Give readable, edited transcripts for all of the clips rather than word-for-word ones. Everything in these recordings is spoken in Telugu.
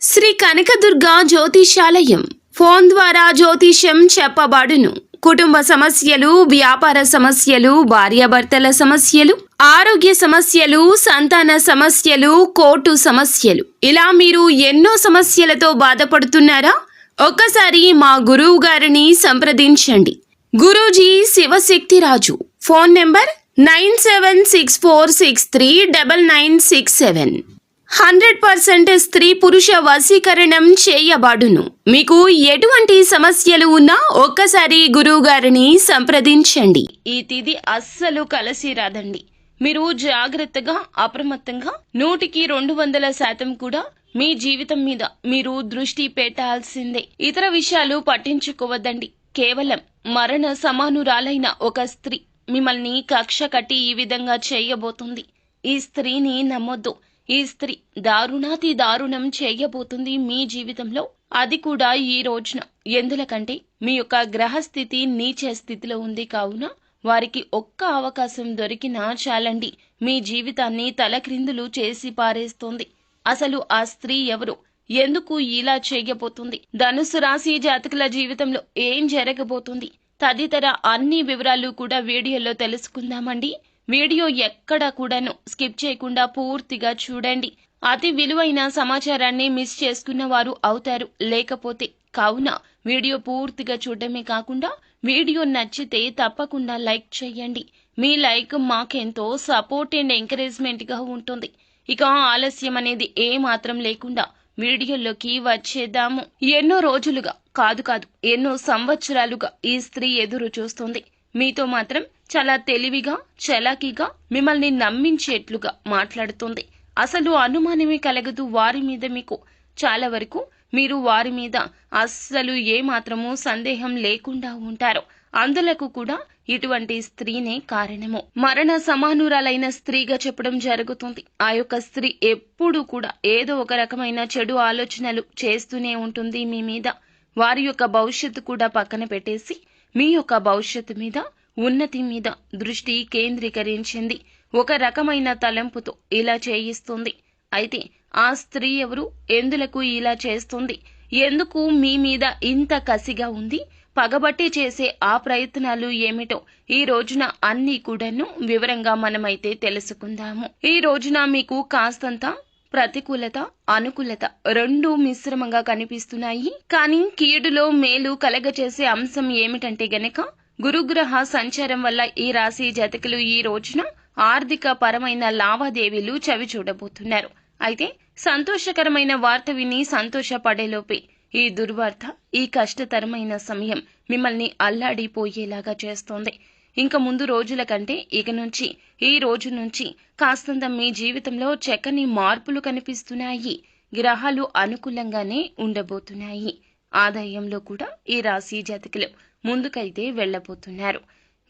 శ్రీ కనకదుర్గ జ్యోతిషాలయం ఫోన్ ద్వారా జ్యోతిష్యం చెప్పబడును. కుటుంబ సమస్యలు, వ్యాపార సమస్యలు, భార్యాభర్తల సమస్యలు, ఆరోగ్య సమస్యలు, సంతాన సమస్యలు, కోర్టు సమస్యలు, ఇలా మీరు ఎన్నో సమస్యలతో బాధపడుతున్నారా? ఒక్కసారి మా గురువు గారిని సంప్రదించండి. గురూజీ శివశక్తిరాజు. Phone number 9764639967. 100% స్త్రీ పురుష వశీకరణం చేయబడును. మీకు ఎటువంటి సమస్యలు ఉన్నా ఒక్కసారి గురువు గారిని సంప్రదించండి. ఈ తిథి అస్సలు కలిసి రాదండి. మీరు జాగ్రత్తగా, అప్రమత్తంగా 100% కూడా మీ జీవితం మీద మీరు దృష్టి పెట్టాల్సిందే. ఇతర విషయాలు పట్టించుకోవద్దండి. కేవలం మరణ సమానురాలైన ఒక స్త్రీ మిమ్మల్ని కక్ష కట్టి ఈ విధంగా చేయబోతుంది. ఈ స్త్రీని నమ్మొద్దు. ఈ స్త్రీ దారుణాతి దారుణం చేయబోతుంది మీ జీవితంలో. అది కూడా ఈ రోజున. ఎందుకంటే మీ యొక్క గ్రహస్థితి నీచ స్థితిలో ఉంది కావున వారికి ఒక్క అవకాశం దొరికినా చాలండి, మీ జీవితాన్ని తలక్రిందులు చేసి పారేస్తోంది. అసలు ఆ స్త్రీ ఎవరు? ఎందుకు ఇలా చేయబోతుంది? ధనుసు రాశి జాతకుల జీవితంలో ఏం జరగబోతుంది? తదితర అన్ని వివరాలు కూడా వీడియోలో తెలుసుకుందామండి. వీడియో ఎక్కడ కూడాను స్కిప్ చేయకుండా పూర్తిగా చూడండి. అతి విలువైన సమాచారాన్ని మిస్ చేసుకున్న వారు అవుతారు. లేకపోతే కావున వీడియో పూర్తిగా చూడటమే కాకుండా వీడియో నచ్చితే తప్పకుండా లైక్ చేయండి. మీ లైక్ మాకెంతో సపోర్ట్ అండ్ ఎంకరేజ్మెంట్ గా ఉంటుంది. ఇక ఆలస్యం అనేది ఏ మాత్రం లేకుండా వీడియోలోకి వచ్చేద్దాము. ఎన్నో రోజులుగా కాదు ఎన్నో సంవత్సరాలుగా ఈ స్త్రీ ఎదురు చూస్తుంది. మీతో మాత్రం చాలా తెలివిగా, చలాకీగా మిమ్మల్ని నమ్మించేట్లుగా మాట్లాడుతుంది. అసలు అనుమానమే కలగదు వారి మీద మీకు. చాలా వరకు మీరు వారి మీద అస్సలు ఏమాత్రము సందేహం లేకుండా ఉంటారు. అందులకు కూడా ఇటువంటి స్త్రీనే కారణము. మరణ సమానురాలైన స్త్రీగా చెప్పడం జరుగుతుంది. ఆ యొక్క స్త్రీ ఎప్పుడూ కూడా ఏదో ఒక రకమైన చెడు ఆలోచనలు చేస్తూనే ఉంటుంది మీ మీద. వారి యొక్క భవిష్యత్తు కూడా పక్కన పెట్టేసి మీ యొక్క భవిష్యత్తు మీద, ఉన్నతి మీద దృష్టి కేంద్రీకరించింది. ఒక రకమైన తలంపుతో ఇలా చేయిస్తుంది. అయితే ఆ స్త్రీ ఎవరు? ఎందులకు ఇలా చేస్తుంది? ఎందుకు మీ మీద ఇంత కసిగా ఉంది? పగబట్టి చేసే ఆ ప్రయత్నాలు ఏమిటో ఈ రోజున అన్ని కూడాను వివరంగా మనమైతే తెలుసుకుందాము. ఈ రోజున మీకు కాస్తంత ప్రతికూలత, అనుకూలత రెండూ మిశ్రమంగా కనిపిస్తున్నాయి. కానీ కీడులో మేలు కలగచేసే అంశం ఏమిటంటే గనక గురుగ్రహ సంచారం వల్ల ఈ రాశి జాతకులు ఈ రోజున ఆర్థిక పరమైన లావాదేవీలు చవి చూడబోతున్నారు. అయితే సంతోషకరమైన వార్త విని సంతోషపడేలోపే ఈ దుర్వార్త, ఈ కష్టతరమైన సమయం మిమ్మల్ని అల్లాడిపోయేలాగా చేస్తోంది. ఇంక ముందు రోజుల కంటే ఇక నుంచి, ఈ రోజు నుంచి కాస్తంత మీ జీవితంలో చక్కని మార్పులు కనిపిస్తున్నాయి. గ్రహాలు అనుకూలంగానే ఉండబోతున్నాయి. ఆదాయంలో కూడా ఈ రాశి జాతకులు ముందుకైతే వెళ్లబోతున్నారు.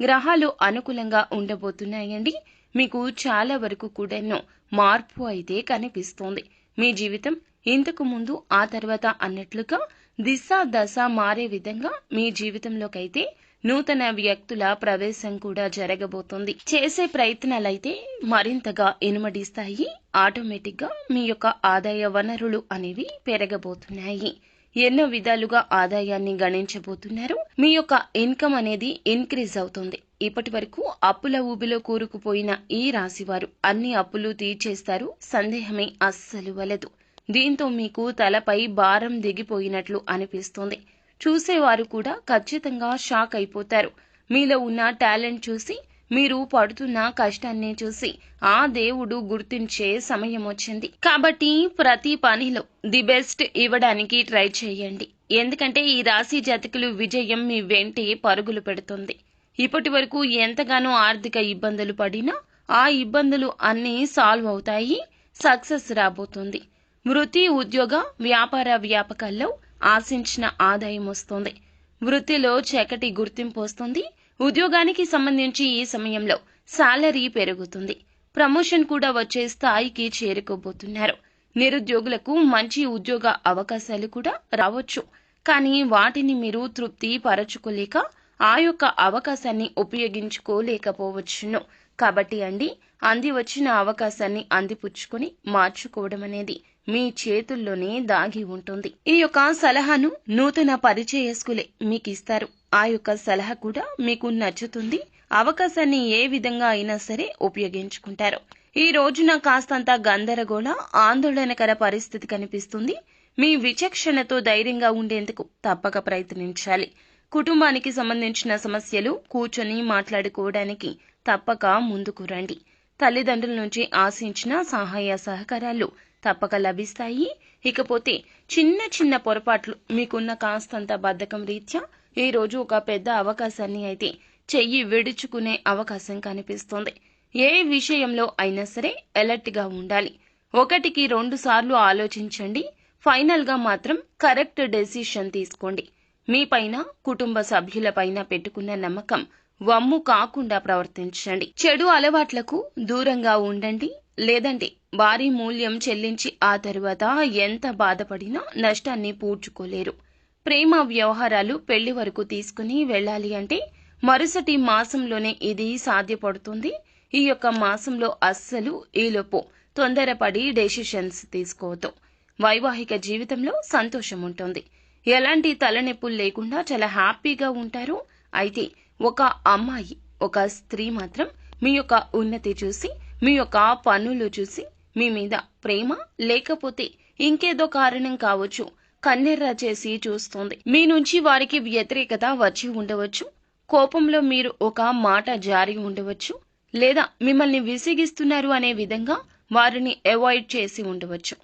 గ్రహాలు అనుకూలంగా ఉండబోతున్నాయండి. మీకు చాలా వరకు కూడాను మార్పు అయితే కనిపిస్తోంది. మీ జీవితం ఇంతకు ముందు, ఆ తర్వాత అన్నట్లుగా దిశ దశ మారే విధంగా మీ జీవితంలోకైతే నూతన వ్యక్తుల ప్రవేశం కూడా జరగబోతుంది. చేసే ప్రయత్నాలైతే మరింతగా ఇనుమడిస్తాయి. ఆటోమేటిక్ గా మీ యొక్క ఆదాయ వనరులు అనేవి పెరగబోతున్నాయి. ఎన్నో విధాలుగా ఆదాయాన్ని గణించబోతున్నారు. మీ యొక్క ఇన్కమ్ అనేది ఇంక్రీజ్ అవుతుంది. ఇప్పటి వరకు అప్పుల ఊబిలో కూరుకుపోయిన ఈ రాశివారు అన్ని అప్పులు తీర్చేస్తారు. సందేహమే అస్సలు వలదు. దీంతో మీకు తలపై భారం దిగిపోయినట్లు అనిపిస్తుంది. చూసేవారు కూడా ఖచ్చితంగా షాక్ అయిపోతారు. మీలో ఉన్న టాలెంట్ చూసి, మీరు పడుతున్న కష్టాన్ని చూసి ఆ దేవుడు గుర్తించే సమయం వచ్చింది. కాబట్టి ప్రతి పనిలో ది బెస్ట్ ఇవ్వడానికి ట్రై చేయండి. ఎందుకంటే ఈ రాశి జాతకులు విజయం మీ వెంటే పరుగులు పెడుతుంది. ఇప్పటి వరకు ఎంతగానో ఆర్థిక ఇబ్బందులు పడినా ఆ ఇబ్బందులు అన్నీ సాల్వ్ అవుతాయి. సక్సెస్ రాబోతుంది. వృత్తి, ఉద్యోగ, వ్యాపార వ్యాపకాల్లో ఆశించిన ఆదాయం వస్తుంది. వృత్తిలో చక్కటి గుర్తింపు వస్తుంది. ఉద్యోగానికి సంబంధించి ఈ సమయంలో సాలరీ పెరుగుతుంది. ప్రమోషన్ కూడా వచ్చే స్థాయికి చేరుకోబోతున్నారు. నిరుద్యోగులకు మంచి ఉద్యోగ అవకాశాలు కూడా రావచ్చు. కానీ వాటిని మీరు తృప్తి పరచుకోలేక ఆ యొక్క అవకాశాన్ని ఉపయోగించుకోలేకపోవచ్చును. కాబట్టి అంది వచ్చిన అవకాశాన్ని అందిపుచ్చుకొని మార్చుకోవడం అనేది మీ చేతుల్లోనే దాగి ఉంటుంది. ఈ యొక్క సలహాను నూతన పరిచయస్కులే మీకు ఇస్తారు. ఆ యొక్క సలహా కూడా మీకు నచ్చుతుంది. అవకాశాన్ని ఏ విధంగా అయినా సరే ఉపయోగించుకుంటారు. ఈ రోజున కాస్తంత గందరగోళ ఆందోళనకర పరిస్థితి కనిపిస్తుంది. మీ విచక్షణతో ధైర్యంగా ఉండేందుకు తప్పక ప్రయత్నించాలి. కుటుంబానికి సంబంధించిన సమస్యలు కూర్చొని మాట్లాడుకోవడానికి తప్పక ముందుకు రండి. తల్లిదండ్రుల నుంచి ఆశించిన సహాయ సహకారాలు తప్పక లభిస్తాయి. ఇకపోతే చిన్న చిన్న పొరపాట్లు మీకున్న కాస్తంత బద్ధకం రీత్యా ఈ రోజు ఒక పెద్ద అవకాశాన్ని అయితే చెయ్యి విడుచుకునే అవకాశం కనిపిస్తోంది. ఏ విషయంలో అయినా సరే అలర్ట్ గా ఉండాలి. 1కి 2 సార్లు ఆలోచించండి. ఫైనల్ గా మాత్రం కరెక్ట్ డెసిషన్ తీసుకోండి. మీపైన కుటుంబ సభ్యులపైన పెట్టుకున్న నమ్మకం వమ్ము కాకుండా ప్రవర్తించండి. చెడు అలవాట్లకు దూరంగా ఉండండి. లేదంటే భారీ మూల్యం చెల్లించి ఆ తరువాత ఎంత బాధపడినా నష్టాన్ని పూడ్చుకోలేరు. ప్రేమ వ్యవహారాలు పెళ్లి వరకు తీసుకుని వెళ్ళాలి అంటే మరుసటి మాసంలోనే ఇది సాధ్యపడుతుంది. ఈ యొక్క మాసంలో అస్సలు ఈలోపు తొందరపడి డెసిషన్స్ తీసుకోవద్దు. వైవాహిక జీవితంలో సంతోషం ఉంటుంది. ఎలాంటి తలనొప్పులు లేకుండా చాలా హ్యాపీగా ఉంటారు. అయితే ఒక అమ్మాయి, ఒక స్త్రీ మాత్రం మీ యొక్క ఉన్నతి చూసి, మీ యొక్క పనులు చూసి మీ మీద ప్రేమ లేకపోతే ఇంకేదో కారణం కావచ్చు కన్నెర్ర చేసి చూస్తోంది. మీ నుంచి వారికి వ్యతిరేకత వచ్చి ఉండవచ్చు. కోపంలో మీరు ఒక మాట జారి ఉండవచ్చు. లేదా మిమ్మల్ని విసిగిస్తున్నారు అనే విధంగా వారిని అవాయిడ్ చేసి ఉండవచ్చు.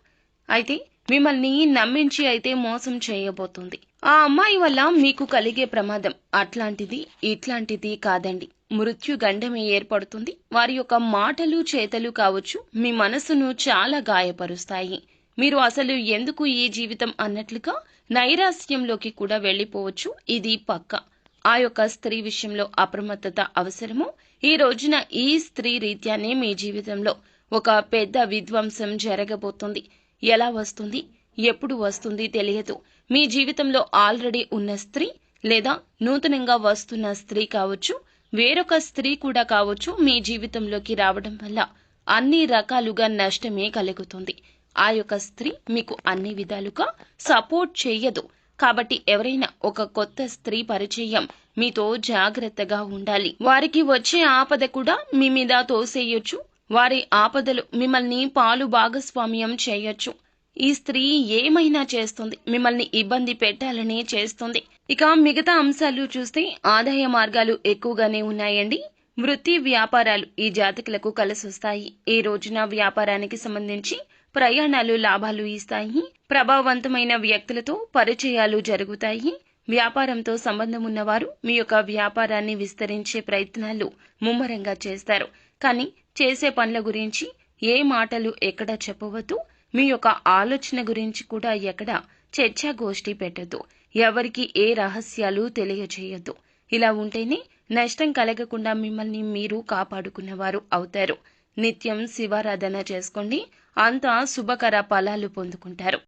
అయితే మిమ్మల్ని నమ్మించి అయితే మోసం చేయబోతుంది. ఆ అమ్మాయి వల్ల మీకు కలిగే ప్రమాదం అట్లాంటిది ఇట్లాంటిది కాదండి. మృత్యుగండమే ఏర్పడుతుంది. వారి యొక్క మాటలు చేతలు కావచ్చు మీ మనసును చాలా గాయపరుస్తాయి. మీరు అసలు ఎందుకు ఈ జీవితం అన్నట్లుగా నైరాస్యంలోకి కూడా వెళ్లిపోవచ్చు. ఇది పక్కా. ఆ యొక్క స్త్రీ విషయంలో అప్రమత్తత అవసరము. ఈ రోజున ఈ స్త్రీ రీత్యానే మీ జీవితంలో ఒక పెద్ద విధ్వంసం జరగబోతుంది. ఎలా వస్తుంది, ఎప్పుడు వస్తుంది తెలియదు. మీ జీవితంలో ఆల్రెడీ ఉన్న స్త్రీ లేదా నూతనంగా వస్తున్న స్త్రీ కావచ్చు, వేరొక స్త్రీ కూడా కావచ్చు మీ జీవితంలోకి రావడం వల్ల అన్ని రకాలుగా నష్టమే కలుగుతుంది. ఆ యొక్క స్త్రీ మీకు అన్ని విధాలుగా సపోర్ట్ చేయదు. కాబట్టి ఎవరైనా ఒక కొత్త స్త్రీ పరిచయం మీతో జాగ్రత్తగా ఉండాలి. వారికి వచ్చే ఆపద కూడా మీ మీద తోసేయొచ్చు. వారి ఆపదలు మిమ్మల్ని పాలు భాగస్వామ్యం చేయొచ్చు. ఈ స్త్రీ ఏమైనా చేస్తుంది, మిమ్మల్ని ఇబ్బంది పెట్టాలని చేస్తుంది. ఇక మిగతా అంశాలు చూస్తే ఆదాయ మార్గాలు ఎక్కువగానే ఉన్నాయండి. వృత్తి వ్యాపారాలు ఈ జాతకులకు కలిసొస్తాయి. ఈ రోజున వ్యాపారానికి సంబంధించి ప్రయాణాలు లాభాలు ఇస్తాయి. ప్రభావవంతమైన వ్యక్తులతో పరిచయాలు జరుగుతాయి. వ్యాపారంతో సంబంధం ఉన్నవారు మీ యొక్క వ్యాపారాన్ని విస్తరించే ప్రయత్నాలు ముమ్మరంగా చేస్తారు. కానీ చేసే పనుల గురించి ఏ మాటలు ఎక్కడ చెప్పవద్దు. మీ యొక్క ఆలోచన గురించి కూడా ఎక్కడ చర్చాగోష్ఠి పెట్టద్దు. ఎవరికి ఏ రహస్యాలు తెలియజేయద్దు. ఇలా ఉంటేనే నష్టం కలగకుండా మిమ్మల్ని మీరు కాపాడుకున్నవారు అవుతారు. నిత్యం శివారాధన చేసుకోండి. అంతా శుభకర ఫలాలు పొందుకుంటారు.